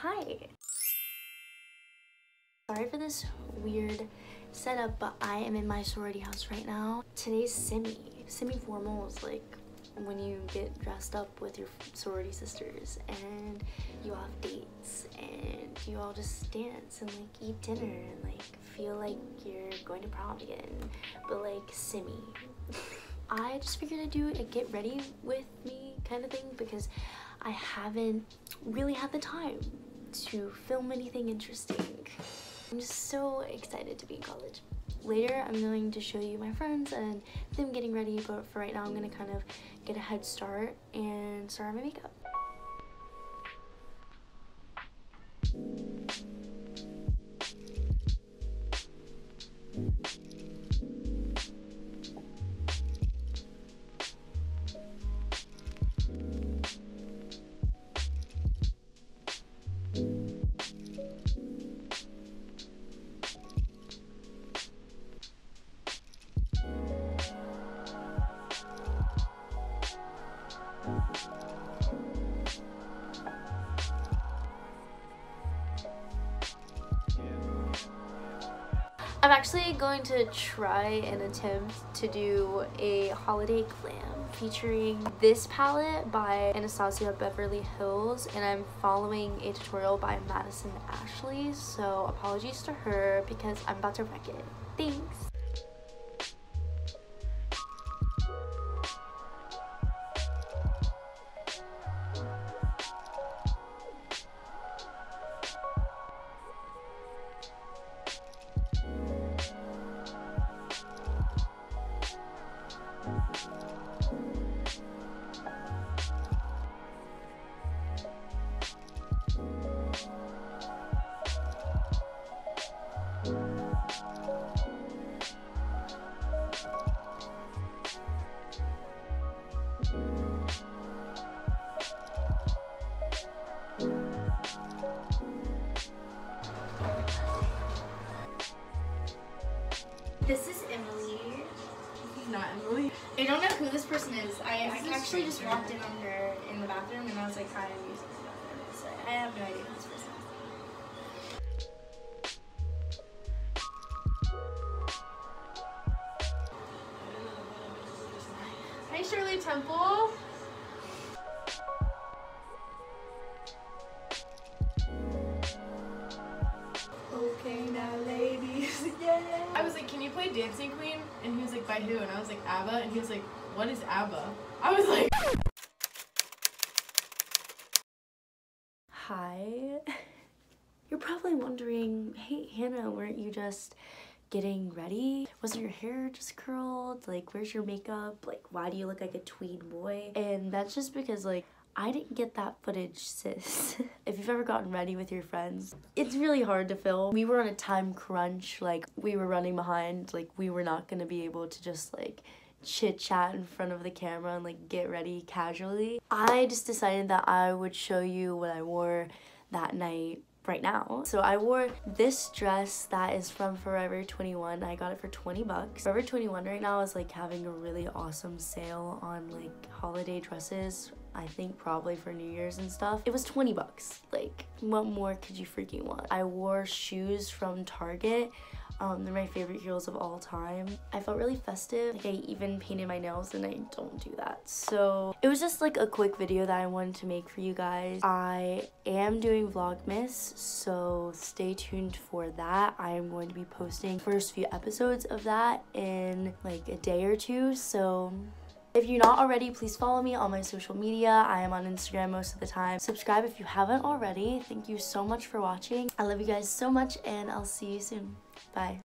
Hi! Sorry for this weird setup, but I am in my sorority house right now. Today's semi-formal is like when you get dressed up with your sorority sisters and you have dates and you all just dance and like eat dinner and like feel like you're going to prom again, but like semi. I just figured I'd do a get ready with me kind of thing because I haven't really had the time to film anything interesting. I'm just so excited to be in college. Later, I'm going to show you my friends and them getting ready, but for right now, I'm gonna kind of get a head start and start on my makeup. I'm actually going to try and attempt to do a holiday glam featuring this palette by Anastasia Beverly Hills, and I'm following a tutorial by Madison Ashley, so apologies to her because I'm about to wreck it. Thanks! This is Emily. This is not Emily. I don't know who this person is. I actually just walked in on her in the bathroom and I was like, hi, I'm using the bathroom. So I have no idea who this person is. Hey, Shirley Temple. Okay, now ladies, yeah. I was like, can you play Dancing Queen? And he was like, by who? And I was like, ABBA. And he was like, what is ABBA? I was like... Hi. You're probably wondering, hey Hannah, weren't you just getting ready? Wasn't your hair just curled? Like, where's your makeup? Like, why do you look like a tween boy? And that's just because, like, I didn't get that footage, sis. If you've ever gotten ready with your friends, it's really hard to film. We were on a time crunch, like we were running behind, like we were not gonna be able to just like chit chat in front of the camera and like get ready casually. I just decided that I would show you what I wore that night right now. So I wore this dress that is from Forever 21. I got it for 20 bucks. Forever 21 right now is like having a really awesome sale on like holiday dresses. I think probably for New Year's and stuff. It was 20 bucks. Like, what more could you freaking want? I wore shoes from Target. They're my favorite heels of all time. I felt really festive. Like, I even painted my nails and I don't do that. So it was just like a quick video that I wanted to make for you guys. I am doing vlogmas, so stay tuned for that. I am going to be posting first few episodes of that in like a day or two. So if you're not already, please follow me on my social media. I am on Instagram most of the time. Subscribe if you haven't already. Thank you so much for watching. I love you guys so much and I'll see you soon. Bye.